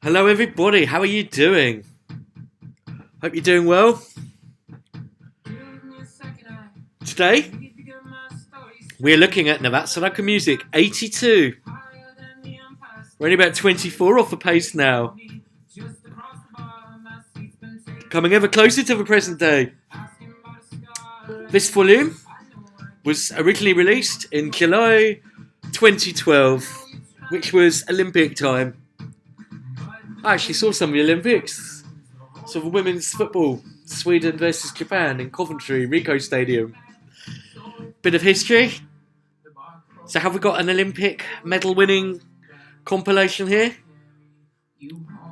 Hello everybody, how are you doing? Hope you're doing well. Today, we're looking at Navatsaraka Music 82. We're only about 24 off the pace now. Coming ever closer to the present day. This volume was originally released in July 2012, which was Olympic time. I actually saw some of the Olympics. So the women's football, Sweden versus Japan in Coventry, Ricoh Stadium. Bit of history. So have we got an Olympic medal winning compilation here?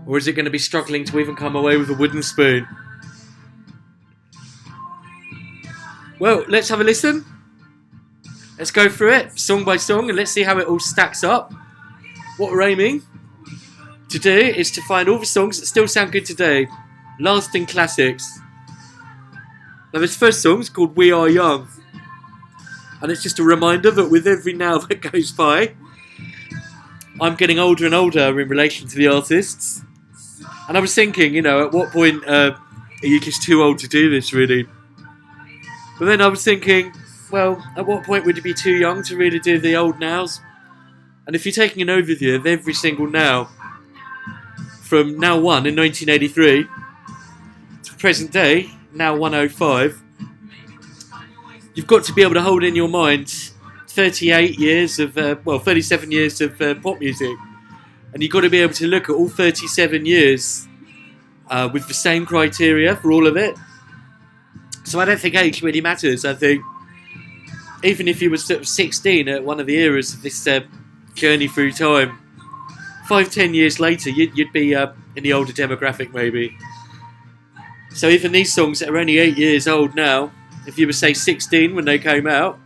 Or is it going to be struggling to even come away with a wooden spoon? Well, let's have a listen. Let's go through it, song by song, and let's see how it all stacks up. What we're aiming to do is to find all the songs that still sound good today. Lasting classics. Now this first song is called We Are Young. And it's just a reminder that with every now that goes by, I'm getting older and older in relation to the artists. And I was thinking, at what point are you just too old to do this, really? But then I was thinking, well, at what point would you be too young to really do the old nows? And if you're taking an overview of every single now, from now 1 in 1983 to present day, now 105, you've got to be able to hold in your mind 37 years of pop music. And you've got to be able to look at all 37 years with the same criteria for all of it. So I don't think age really matters. I think even if you were sort of 16 at one of the eras of this journey through time, 5-10 years later, you'd be in the older demographic maybe. So even these songs that are only 8 years old now, if you were say 16 when they came out,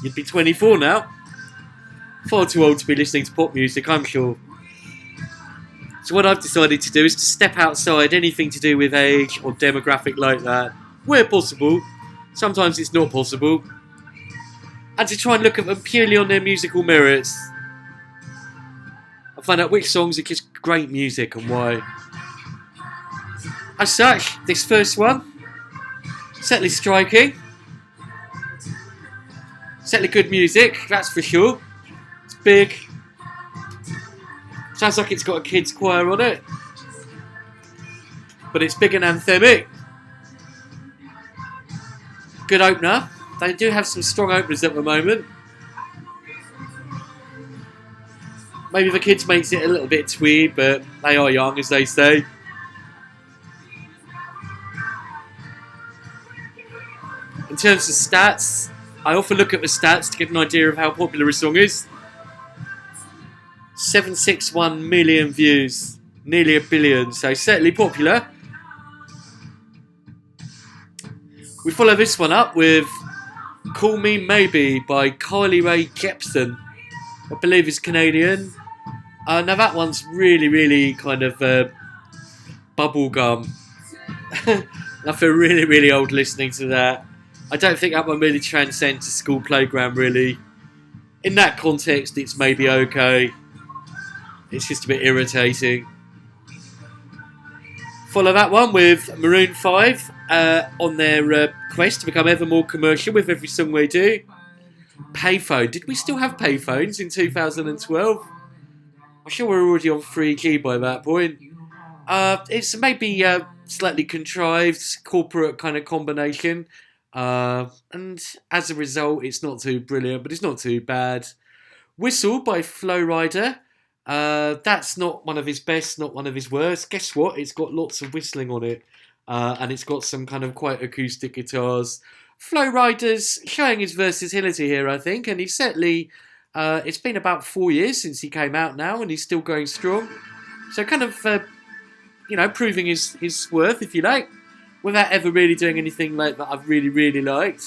you'd be 24 now. Far too old to be listening to pop music, I'm sure. So what I've decided to do is to step outside anything to do with age or demographic like that, where possible. Sometimes it's not possible. And to try and look at them purely on their musical merits. And find out which songs are just great music and why. As such, this first one, certainly striking. Certainly good music, that's for sure. It's big. Sounds like it's got a kids' choir on it. But it's big and anthemic. Good opener. They do have some strong openers at the moment. Maybe the kids makes it a little bit twee, but they are young, as they say. In terms of stats, I often look at the stats to get an idea of how popular a song is. 761 million views, nearly 1 billion, so certainly popular. We follow this one up with Call Me Maybe by Kylie Rae Jepsen. I believe is Canadian. Now that one's really, really kind of bubblegum. I feel really, really old listening to that. I don't think that one really transcends the school playground, really. In that context, it's maybe okay. It's just a bit irritating. Follow that one with Maroon 5 on their quest to become ever more commercial with every song they do. Payphone. Did we still have payphones in 2012? I'm sure we're already on 3G by that point. It's maybe a slightly contrived corporate kind of combination. And as a result, it's not too brilliant, but it's not too bad. Whistle by Flow Rider. That's not one of his best, not one of his worst. Guess what? It's got lots of whistling on it. And it's got some kind of quite acoustic guitars. Flow Rider's showing his versatility here, I think. And he's certainly, it's been about 4 years since he came out now, and he's still going strong. So kind of, proving his worth, if you like, without ever really doing anything like that I've really, really liked.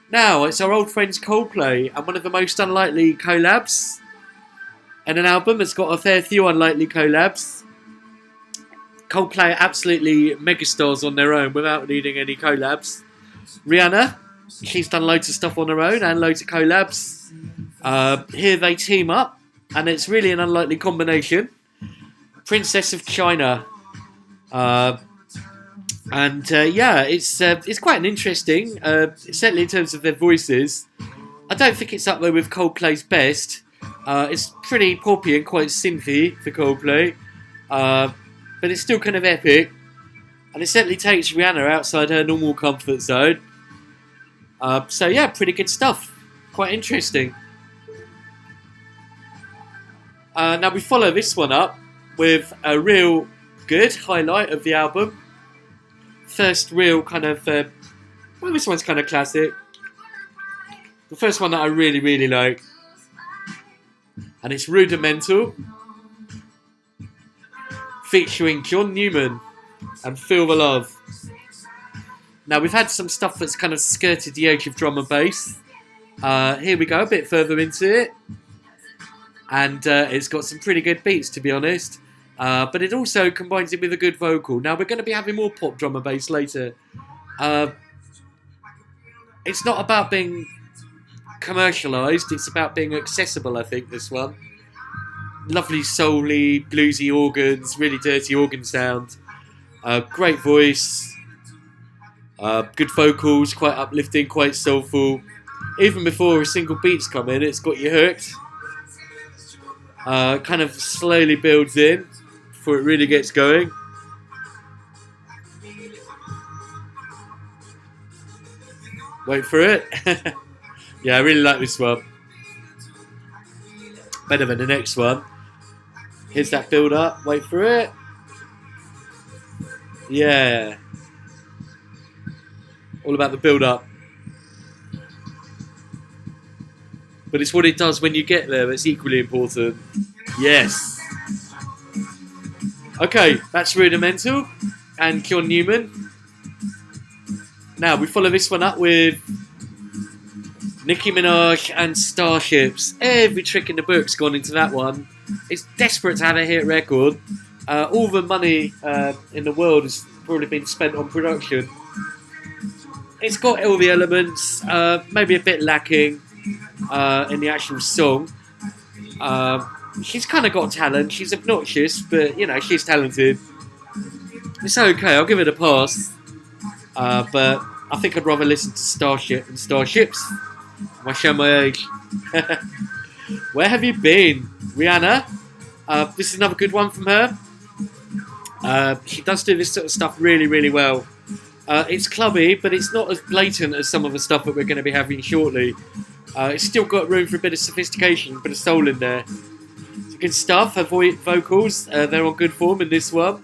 Now, it's our old friends Coldplay, and one of the most unlikely collabs. And an album that's got a fair few unlikely collabs. Coldplay are absolutely megastars on their own without needing any collabs. Rihanna, she's done loads of stuff on her own and loads of collabs. Here they team up, and it's really an unlikely combination. Princess of China. Yeah, it's quite an interesting, certainly in terms of their voices. I don't think it's up there with Coldplay's best. It's pretty poppy and quite synthy for Coldplay, but it's still kind of epic, and it certainly takes Rihanna outside her normal comfort zone. So yeah, pretty good stuff. Quite interesting. Now we follow this one up with a real good highlight of the album. First real kind of, well, this one's kind of classic. The first one that I really, really like. And it's Rudimental, featuring John Newman and Feel the Love. Now, we've had some stuff that's kind of skirted the edge of drum and bass. Here we go, a bit further into it. And it's got some pretty good beats, to be honest. But it also combines it with a good vocal. Now, we're going to be having more pop drum and bass later. It's not about being commercialised, it's about being accessible, I think, this one. Lovely soul-y, bluesy organs, really dirty organ sound. Great voice. Good vocals, quite uplifting, quite soulful. Even before a single beat's come in, it's got you hooked. Kind of slowly builds in before it really gets going. Wait for it. Yeah, I really like this one. Better than the next one. Here's that build up. Wait for it. Yeah. All about the build up. But it's what it does when you get there that's equally important. Yes. Okay, that's Rudimental and John Newman. Now we follow this one up with Nicki Minaj and Starships. Every trick in the book's gone into that one. It's desperate to have a hit record. All the money in the world has probably been spent on production. It's got all the elements, maybe a bit lacking in the actual song. She's kind of got talent. She's obnoxious, but you know, she's talented. It's okay, I'll give it a pass. But I think I'd rather listen to Starship and Starships. I show my age. Where have you been, Rihanna? This is another good one from her. She does do this sort of stuff really, really well. It's clubby, but it's not as blatant as some of the stuff that we're going to be having shortly. It's still got room for a bit of sophistication, a bit of soul in there. It's good stuff. Her vocals, they're on good form in this one.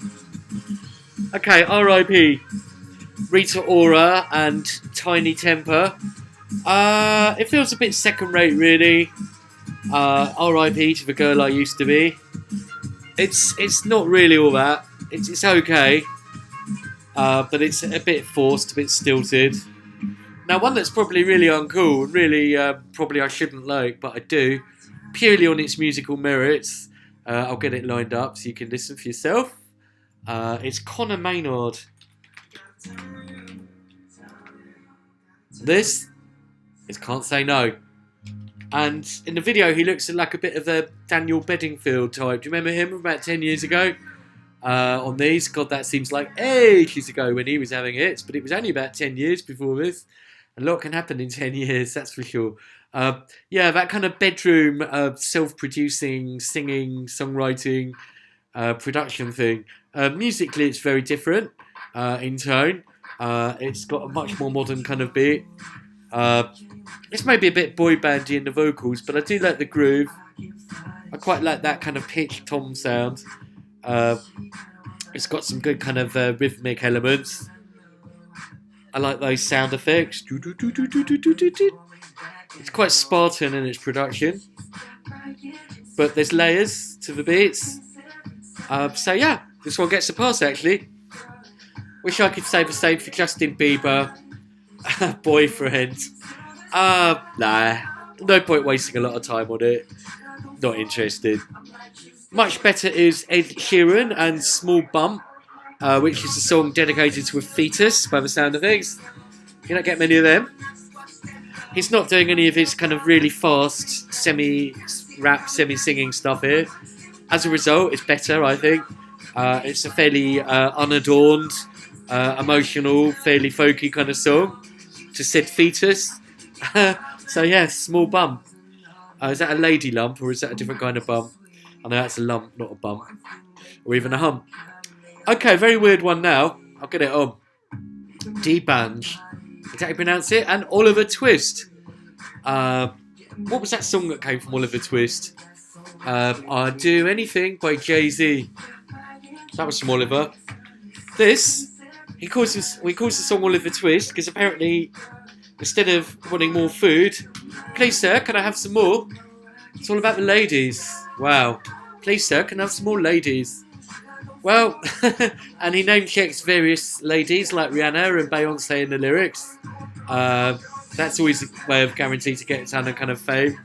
Okay, R.I.P. Rita Ora and Tiny Temper. It feels a bit second rate, really. R.I.P. to the girl I used to be. It's not really all that. It's okay, but it's a bit forced, a bit stilted. Now, one that's probably really uncool, really probably I shouldn't like, but I do, purely on its musical merits. I'll get it lined up so you can listen for yourself. It's Conor Maynard. This is Can't Say No. And in the video, he looks like a bit of a Daniel Bedingfield type. Do you remember him about 10 years ago? On these, God, that seems like ages ago when he was having hits, but it was only about 10 years before this. A lot can happen in 10 years, that's for sure. Yeah, that kind of bedroom self-producing, singing, songwriting, production thing. Musically, it's very different in tone. It's got a much more modern kind of beat. It's maybe a bit boy bandy in the vocals, but I do like the groove. I quite like that kind of pitch tom sound. It's got some good kind of rhythmic elements. I like those sound effects. It's quite Spartan in its production, but there's layers to the beats. So yeah, this one gets a pass actually. Wish I could say the same for Justin Bieber. Boyfriend. Nah, no point wasting a lot of time on it. Not interested. Much better is Ed Sheeran and Small Bump, which is a song dedicated to a fetus by the sound of things. You don't get many of them. He's not doing any of his kind of really fast semi-rap, semi-singing stuff here. as a result, it's better, I think. It's a fairly unadorned, emotional, fairly folky kind of song to said fetus. So yeah, small bump. Is that a lady lump or is that a different kind of bump? I know that's a lump, not a bump. Or even a hump. Okay, very weird one now. I'll get it on. D-Banj. Is that how you pronounce it? And Oliver Twist. What was that song that came from Oliver Twist? I'd Do Anything by Jay-Z. That was from Oliver. This, he calls the song Oliver Twist because apparently instead of wanting more food, please sir, can I have some more? It's all about the ladies. Wow. Please sir, can I have some more ladies? Well, and he name checks various ladies like Rihanna and Beyonce in the lyrics. That's always a way of guaranteed to get a ton of kind of fame,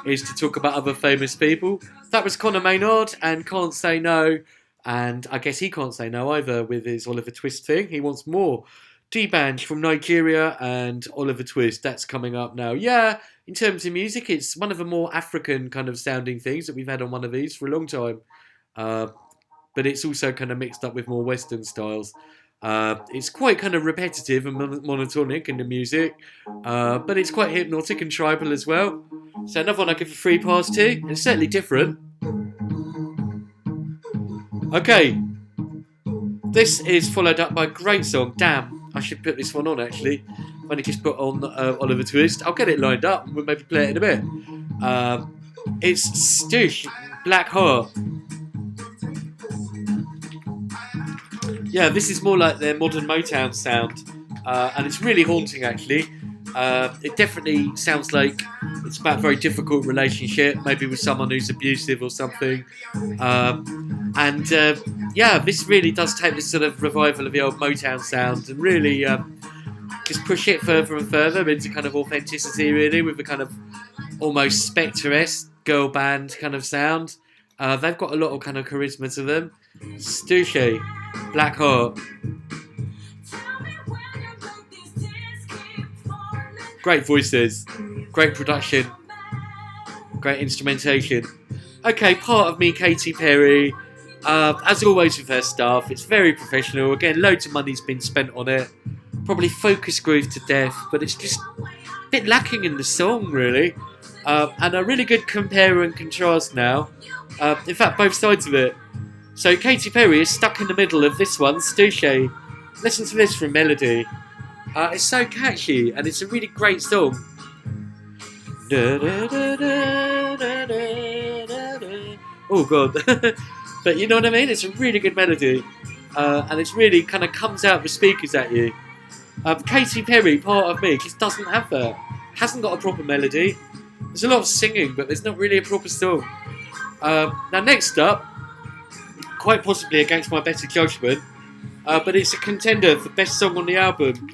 is to talk about other famous people. That was Conor Maynard and Can't Say No, and I guess he can't say no either with his Oliver Twist thing. He wants more. D-Banj from Nigeria and Oliver Twist, that's coming up now. Yeah, in terms of music, it's one of the more African kind of sounding things that we've had on one of these for a long time. But it's also kind of mixed up with more Western styles. It's quite kind of repetitive and monotonic in the music, but it's quite hypnotic and tribal as well. So another one I give a free pass to. It's certainly different. Okay, this is followed up by a great song. Damn, I should put this one on actually. I've only just put on Oliver Twist. I'll get it lined up and we'll maybe play it in a bit. It's Stoosh, Black Heart. Yeah, this is more like their modern Motown sound, and it's really haunting actually. It definitely sounds like it's about a very difficult relationship, maybe with someone who's abusive or something. Yeah, this really does take this sort of revival of the old Motown sound and really just push it further and further into kind of authenticity really, with a kind of almost Spectre-esque girl band kind of sound. They've got a lot of kind of charisma to them. Stoosh, Black Heart. Great voices, great production, great instrumentation. Okay, part of me, Katy Perry. As always with her stuff, it's very professional. Again, loads of money's been spent on it. Probably focus groove to death, but it's just a bit lacking in the song, really. And a really good compare and contrast now. In fact, both sides of it. So Katy Perry is stuck in the middle of this one, Stoosh. Listen to this from Melody. It's so catchy and it's a really great song. Oh god. But you know what I mean? It's a really good melody. And it's really kind of comes out the speakers at you. Katy Perry, part of me, just doesn't have that. Hasn't got a proper melody. There's a lot of singing, but there's not really a proper song. Now next up, quite possibly against my better judgment, but it's a contender for best song on the album.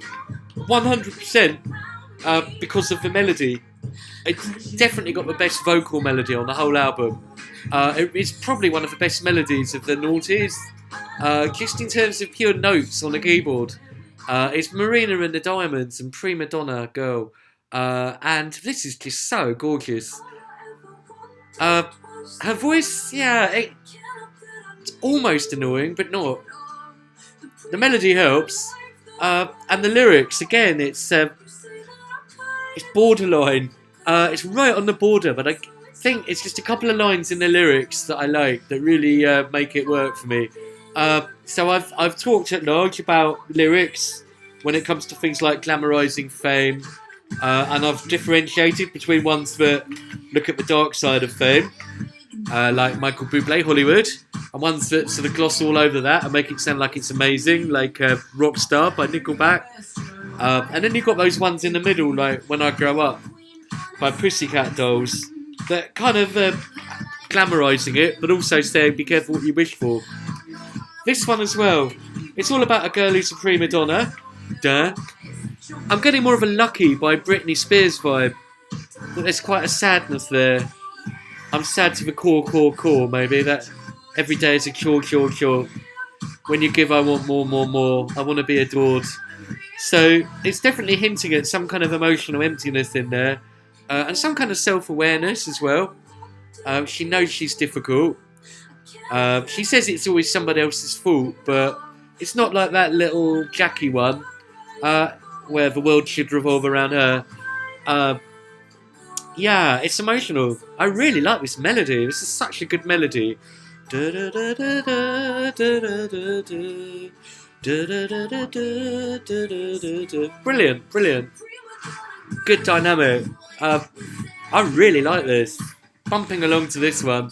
100% because of the melody. It's definitely got the best vocal melody on the whole album. It's probably one of the best melodies of the noughties, just in terms of pure notes on the keyboard. It's Marina and the Diamonds and Primadonna Girl, and this is just so gorgeous. Her voice, yeah, it's almost annoying, but not. The melody helps, and the lyrics, again, it's borderline. It's right on the border, but I think it's just a couple of lines in the lyrics that I like that really make it work for me. So I've talked at large about lyrics when it comes to things like glamorizing fame, and I've differentiated between ones that look at the dark side of fame, like Michael Bublé, Hollywood, and ones that sort of gloss all over that and make it sound like it's amazing, like Rockstar by Nickelback. And then you've got those ones in the middle, like When I Grow Up by Pussycat Dolls, that kind of glamorising it, but also saying be careful what you wish for. This one as well, it's all about a girl who's a prima donna. Duh. I'm getting more of a Lucky by Britney Spears vibe, but there's quite a sadness there. I'm sad to the core, maybe, that every day is a cure. When you give, I want more. I want to be adored. So it's definitely hinting at some kind of emotional emptiness in there, and some kind of self-awareness as well. She knows she's difficult, She says it's always somebody else's fault, but it's not like that little Jackie one, where the world should revolve around her. Yeah, it's emotional. I really like this melody. This is such a good melody. Brilliant, brilliant. Good dynamic. I really like this. Bumping along to this one.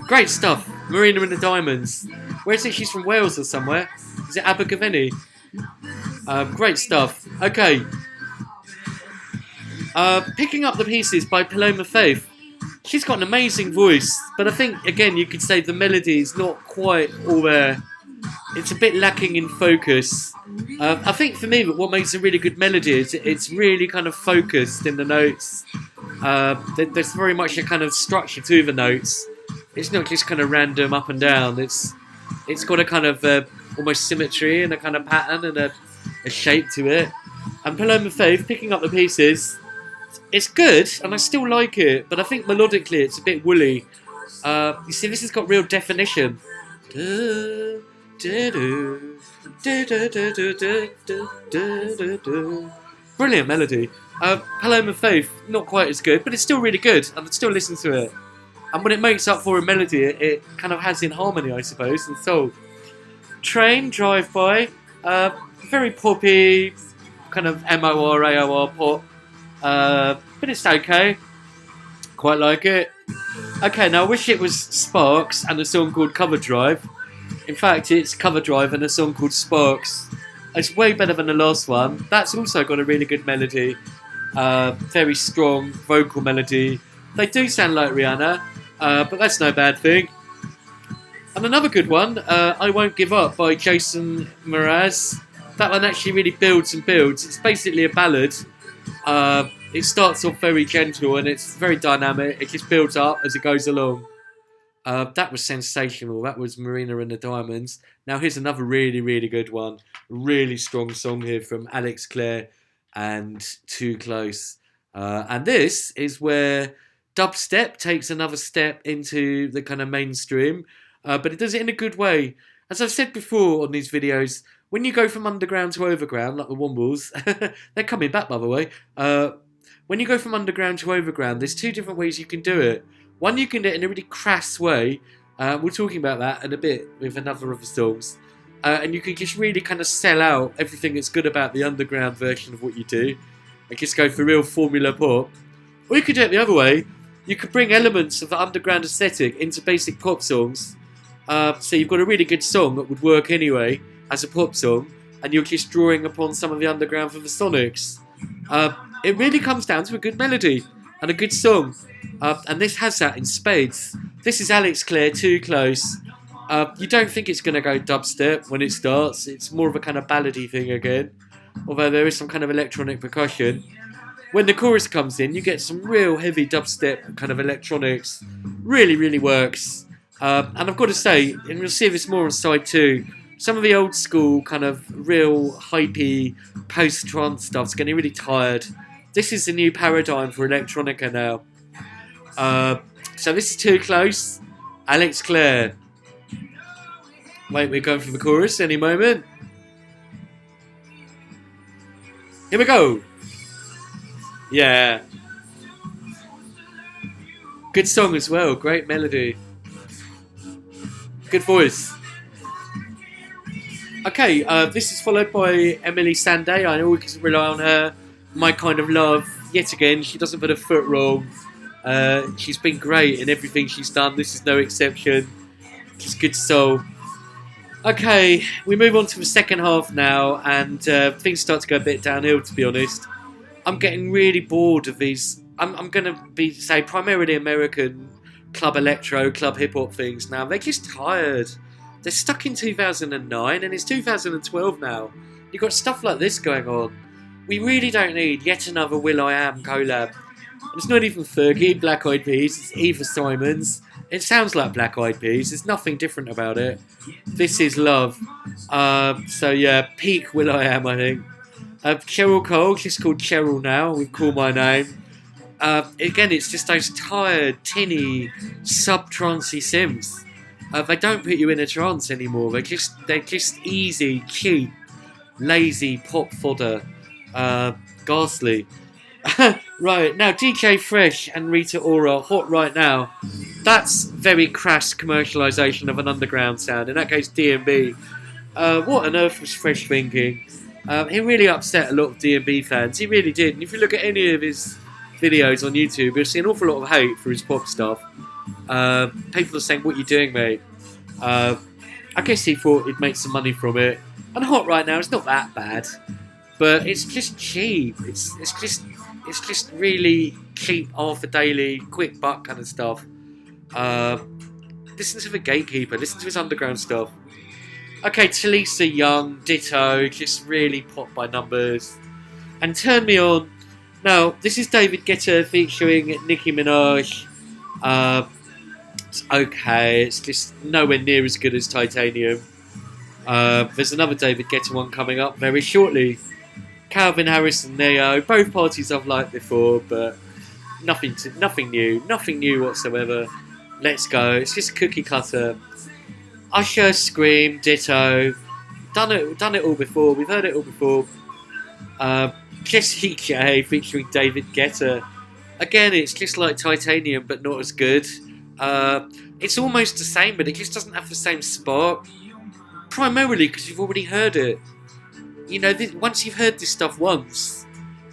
Great stuff. Marina and the Diamonds. Where is it? She's from Wales or somewhere. Is it Abergavenny? Great stuff. Okay. Picking Up the Pieces by Paloma Faith. She's got an amazing voice, but I think, again, you could say the melody is not quite all there. It's a bit lacking in focus. I think for me, what makes a really good melody is it's really kind of focused in the notes. There's very much a kind of structure to the notes. It's not just kind of random up and down. It's got a kind of almost symmetry and a kind of pattern and a shape to it. And Paloma Faith, Picking Up the Pieces, it's good and I still like it, but I think melodically it's a bit woolly. You see, this has got real definition. Brilliant melody. Paloma Faith, not quite as good, but it's still really good, and I'd still listen to it. And when it makes up for a melody, it kind of has in harmony, I suppose, and soul. Train, Drive By, very poppy, kind of MOR, AOR pop, but it's okay. Quite like it. Okay, now I wish it was Sparks and a song called Cover Drive. In fact, it's Cover Drive and a song called Sparks. It's way better than the last one. That's also got a really good melody. Very strong vocal melody. They do sound like Rihanna, but that's no bad thing. And another good one, I Won't Give Up by Jason Mraz. That one actually really builds and builds. It's basically a ballad. It starts off very gentle and it's very dynamic. It just builds up as it goes along. That was sensational. That was Marina and the Diamonds. Now here's another really, really good one. Really strong song here from Alex Clare and Too Close. And this is where dubstep takes another step into the kind of mainstream. But it does it in a good way. As I've said before on these videos, when you go from underground to overground, like the Wombles, they're coming back by the way. When you go from underground to overground, there's two different ways you can do it. One, you can do it in a really crass way. We're talking about that in a bit with another of the songs. And you can just really kind of sell out everything that's good about the underground version of what you do. And just go for real formula pop. Or you could do it the other way. You could bring elements of the underground aesthetic into basic pop songs. So you've got a really good song that would work anyway as a pop song. And you're just drawing upon some of the underground for the Sonics. It really comes down to a good melody and a good song. And this has that in spades. This is Alex Clare, Too Close. You don't think it's going to go dubstep when it starts. It's more of a kind of ballady thing again. Although there is some kind of electronic percussion. When the chorus comes in, you get some real heavy dubstep kind of electronics. Really, really works. And I've got to say, and you'll see this more on side 2, some of the old school kind of real hypey post-trance stuff's getting really tired. This is the new paradigm for electronica now. So this is Too Close, Alex Clare. Wait, we're going for the chorus any moment. Here we go. Yeah. Good song as well, great melody. Good voice. Okay, this is followed by Emily Sandé. I know we can rely on her. My Kind of Love. Yet again, she doesn't put a foot wrong. She's been great in everything she's done. This is no exception. She's good soul. Okay, we move on to the second half now, and things start to go a bit downhill, to be honest. I'm getting really bored of these. I'm going to be, say, primarily American club electro, club hip-hop things now. They're just tired. They're stuck in 2009, and it's 2012 now. You've got stuff like this going on. We really don't need yet another will.i.am collab. It's not even Fergie, Black Eyed Peas, it's Eva Simons. It sounds like Black Eyed Peas, there's nothing different about it. This is love. So yeah, peak will.i.am, I think. Cheryl Cole, she's called Cheryl now, with Call My Name. Again, it's just those tired, tinny, sub-trancey synths. They don't put you in a trance anymore. They're just easy, cheap, lazy pop fodder. Ghastly. Right, now DJ Fresh and Rita Ora, hot right now. That's very crass commercialisation of an underground sound. In that case, D&B. What on earth was Fresh thinking? He really upset a lot of D&B fans. He really did. And if you look at any of his videos on YouTube, you'll see an awful lot of hate for his pop stuff. People are saying, "What are you doing, mate?" I guess he thought he'd make some money from it. And hot right now, it's not that bad, but it's just cheap. It's just really cheap, half a daily, quick buck kind of stuff. Listen to the Gatekeeper. Listen to his underground stuff. Okay, Talisa Young, ditto, just really pop by numbers. And Turn Me On. Now, this is David Guetta featuring Nicki Minaj. It's okay, it's just nowhere near as good as Titanium. There's another David Guetta one coming up very shortly. Calvin Harris and Neo, both parties I've liked before, but nothing new whatsoever. Let's go. It's just cookie cutter. Usher, Scream, ditto. Done it all before. We've heard it all before. Jessie J featuring David Guetta. Again, it's just like Titanium, but not as good. It's almost the same, but it just doesn't have the same spark. Primarily because you've already heard it. You know, once you've heard this stuff once,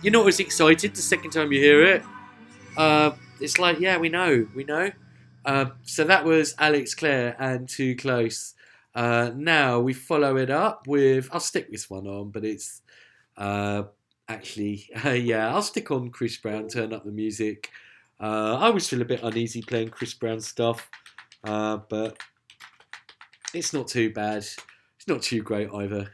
you're not as excited the second time you hear it. It's like, yeah, we know. So that was Alex Clare and Too Close. Now we follow it up with, I'll stick this one on, but it's actually, I'll stick on Chris Brown, Turn Up the Music. I always feel a bit uneasy playing Chris Brown stuff, but it's not too bad. It's not too great either.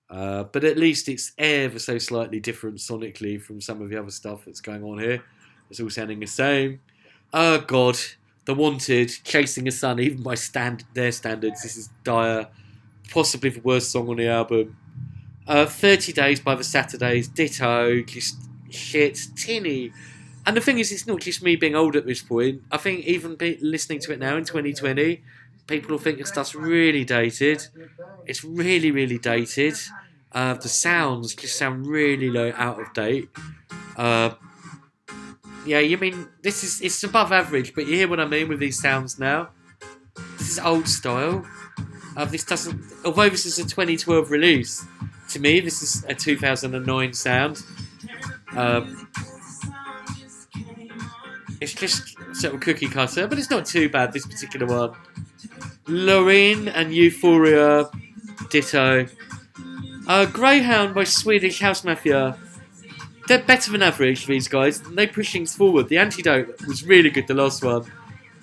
But at least it's ever so slightly different sonically from some of the other stuff that's going on here. It's all sounding the same. Oh God, The Wanted, Chasing a Sun, even by their standards, this is dire. Possibly the worst song on the album. 30 Days by the Saturdays, ditto, just shit, tinny. And the thing is, it's not just me being old at this point. I think even listening to it now in 2020, people will think this stuff's really dated. It's really, really dated. The sounds just sound really out of date. You mean, it's above average, but you hear what I mean with these sounds now? This is old style. Although this is a 2012 release, to me this is a 2009 sound. It's just sort of cookie cutter, but it's not too bad, this particular one. Loreen and Euphoria, ditto. Greyhound by Swedish House Mafia. They're better than average, these guys. They push things forward. The Antidote was really good, the last one.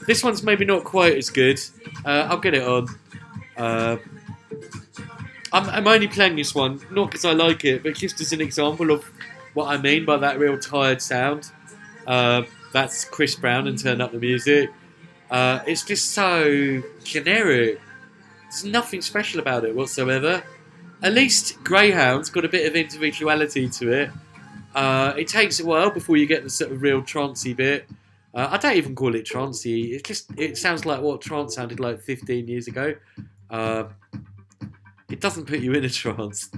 This one's maybe not quite as good. I'll get it on. I'm only playing this one, not because I like it, but just as an example of what I mean by that real tired sound. That's Chris Brown and Turn Up the Music. It's just so generic. There's nothing special about it whatsoever. At least Greyhound's got a bit of individuality to it. It takes a while before you get the sort of real trancey bit. I don't even call it trancey. It sounds like what trance sounded like 15 years ago. It doesn't put you in a trance.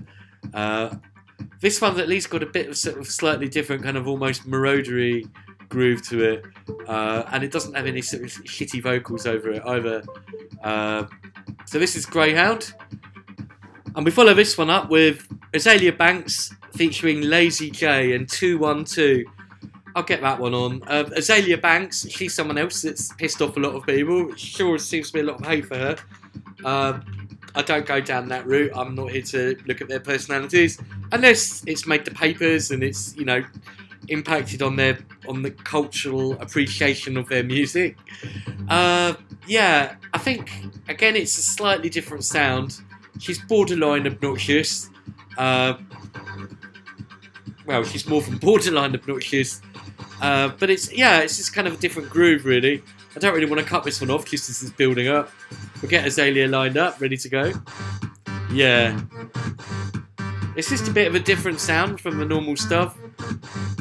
This one's at least got a bit of sort of slightly different kind of almost maraudery groove to it, and it doesn't have any sort of shitty vocals over it either. So this is Greyhound, and we follow this one up with Azalea Banks featuring Lazy J and 212. I'll get that one on. Azalea Banks, she's someone else that's pissed off a lot of people. Sure seems to be a lot of hate for her. I don't go down that route. I'm not here to look at their personalities unless it's made the papers and it's, you know, impacted on the cultural appreciation of their music. I think again it's a slightly different sound. She's borderline obnoxious. She's more than borderline obnoxious. But it's just kind of a different groove, really. I don't really want to cut this one off just as it's building up. We'll get Azalea lined up, ready to go. Yeah. It's just a bit of a different sound from the normal stuff.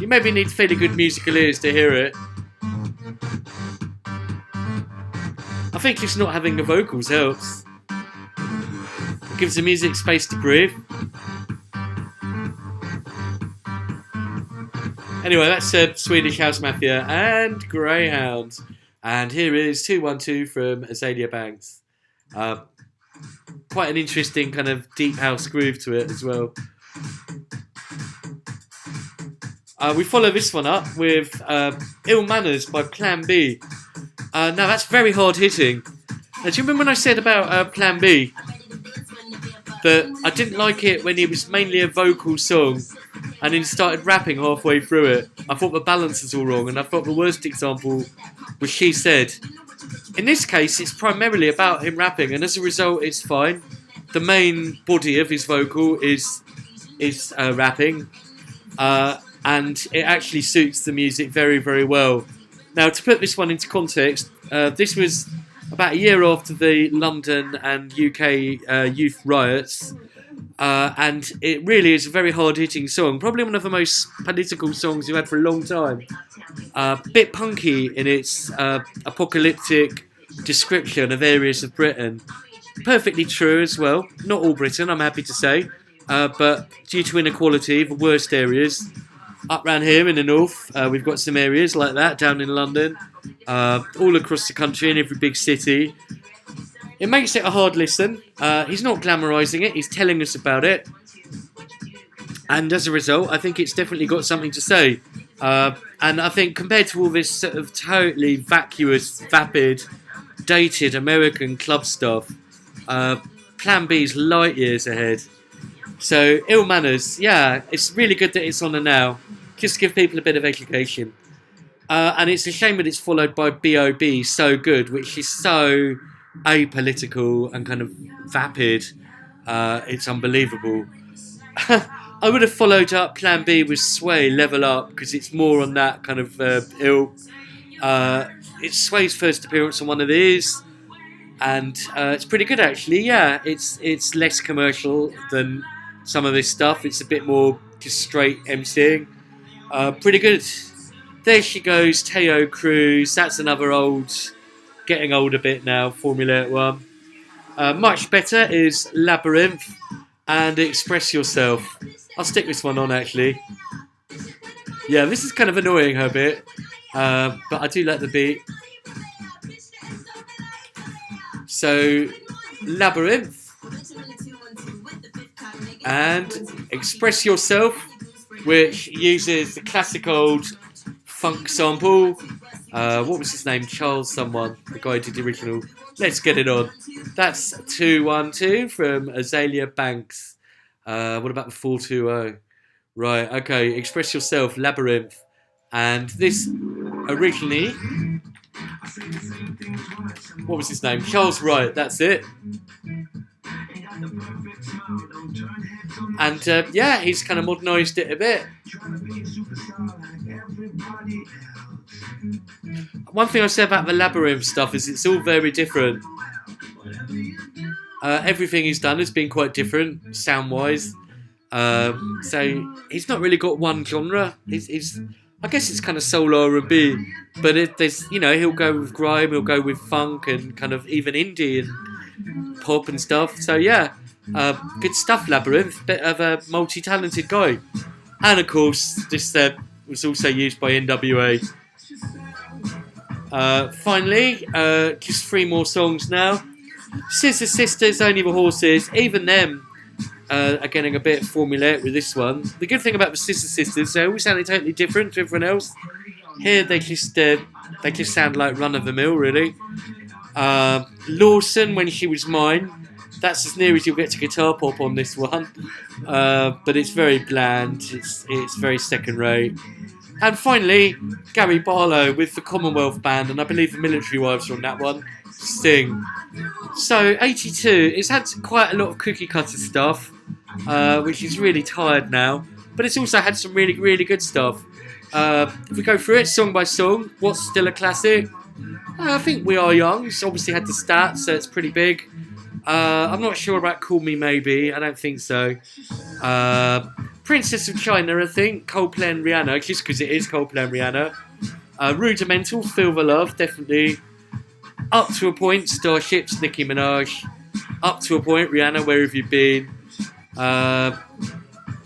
You maybe need fairly good musical ears to hear it. I think just not having the vocals helps. Gives the music space to breathe. Anyway, that's Swedish House Mafia and Greyhound. And here is 212 from Azalea Banks. Quite an interesting kind of deep house groove to it as well. We follow this one up with Ill Manners by Plan B. Now that's very hard hitting. Now, do you remember when I said about Plan B that I didn't like it when it was mainly a vocal song and then started rapping halfway through it? I thought the balance was all wrong, and I thought the worst example was She Said. In this case, it's primarily about him rapping, and as a result, it's fine. The main body of his vocal is rapping, and it actually suits the music very, very well. Now, to put this one into context, this was about a year after the London and UK youth riots, and it really is a very hard-hitting song, probably one of the most political songs we've had for a long time. Bit punky in its apocalyptic description of areas of Britain. Perfectly true as well. Not all Britain, I'm happy to say, but due to inequality, the worst areas. Up round here in the north, we've got some areas like that down in London, all across the country in every big city. It makes it a hard listen. He's not glamorising it, he's telling us about it. And as a result, I think it's definitely got something to say. And I think compared to all this sort of totally vacuous, vapid, dated American club stuff, Plan B's light years ahead. So, Ill Manners, yeah, it's really good that it's on the now. Just to give people a bit of education. And it's a shame that it's followed by B.O.B. So Good, which is so apolitical and kind of vapid. It's unbelievable. I would have followed up Plan B with Sway, Level Up, because it's more on that kind of ill. It's Sway's first appearance on one of these, and it's pretty good actually. Yeah, it's less commercial than some of this stuff. It's a bit more just straight MCing. Pretty good. There she goes, Teo Cruz. That's another getting old a bit now, Formula 1. Much better is Labyrinth and Express Yourself. I'll stick this one on actually. Yeah, this is kind of annoying her bit, but I do like the beat. So, Labyrinth and Express Yourself, which uses the classic old funk sample. What was his name? Charles someone, the guy who did the original. Let's get it on. That's 212 from Azalea Banks. What about the 420? Right, okay, Express Yourself, Labyrinth. And this originally, what was his name? Charles Wright, that's it. And yeah, he's kind of modernised it a bit. One thing I say about the Labyrinth stuff is it's all very different. Everything he's done has been quite different, sound-wise. So he's not really got one genre. I guess it's kind of soul R&B, but there's, he'll go with grime, he'll go with funk and kind of even indie and pop and stuff. So yeah, good stuff, Labyrinth. Bit of a multi-talented guy. And of course, this was also used by NWA. Finally, just 3 more songs now. Scissor Sisters, Only the Horses. Even them are getting a bit formulaic with this one. The good thing about the Scissor Sisters, they all sound totally different to everyone else. Here they just sound like run of the mill, really. Lawson, When She Was Mine. That's as near as you'll get to guitar pop on this one. But it's very bland. It's very second rate. And finally, Gary Barlow with the Commonwealth Band, and I believe the Military Wives are on that one. Sing. So 82, it's had quite a lot of cookie cutter stuff, which is really tired now. But it's also had some really, really good stuff. If we go through it song by song, what's still a classic? I think We Are Young. It's obviously had the stats, so it's pretty big. I'm not sure about Call Me Maybe. I don't think so. Princess of China, I think. Coldplay and Rihanna, just because it is Coldplay and Rihanna. Rudimental, Feel the Love, definitely. Up to a point, Starships, Nicki Minaj. Up to a point, Rihanna, Where Have You Been?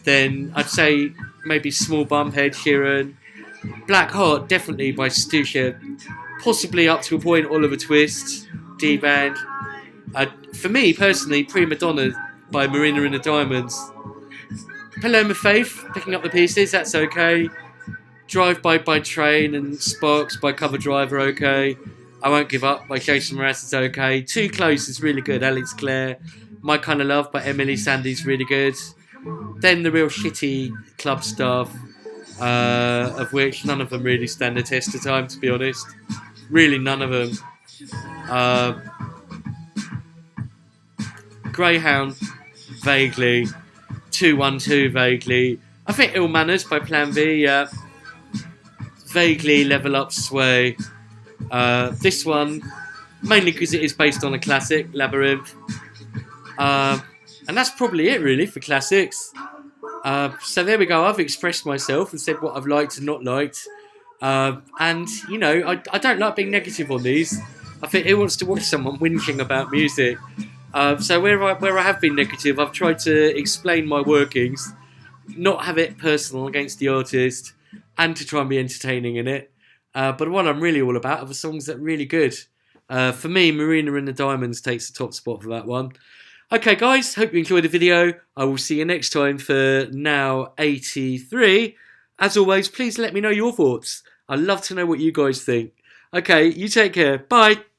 Then I'd say maybe Small Bump, Ed Sheeran. Black Heart, definitely by Stusha. Possibly up to a point, Oliver Twist, D-Band. For me, personally, Primadonna by Marina and the Diamonds. Paloma Faith, Picking Up the Pieces, that's okay. Drive by Train and Sparks by Cover Driver, okay. I Won't Give Up by Jason Mraz is okay. Too Close is really good, Alex Clare. My Kind of Love by Emily Sandy's really good. Then the real shitty club stuff, of which none of them really stand the test of time, to be honest. Really, none of them. Greyhound, vaguely. 212, vaguely. I think Ill Manners by Plan B, yeah. Vaguely Level Up, Sway. This one, mainly because it is based on a classic, Labyrinth. And that's probably it, really, for classics. So there we go. I've expressed myself and said what I've liked and not liked. And, you know, I don't like being negative on these. I think who wants to watch someone whinging about music? So where I have been negative, I've tried to explain my workings, not have it personal against the artist, and to try and be entertaining in it. But what I'm really all about are the songs that are really good. For me, Marina and the Diamonds takes the top spot for that one. Okay, guys, hope you enjoyed the video. I will see you next time for Now 83. As always, please let me know your thoughts. I'd love to know what you guys think. Okay, you take care. Bye.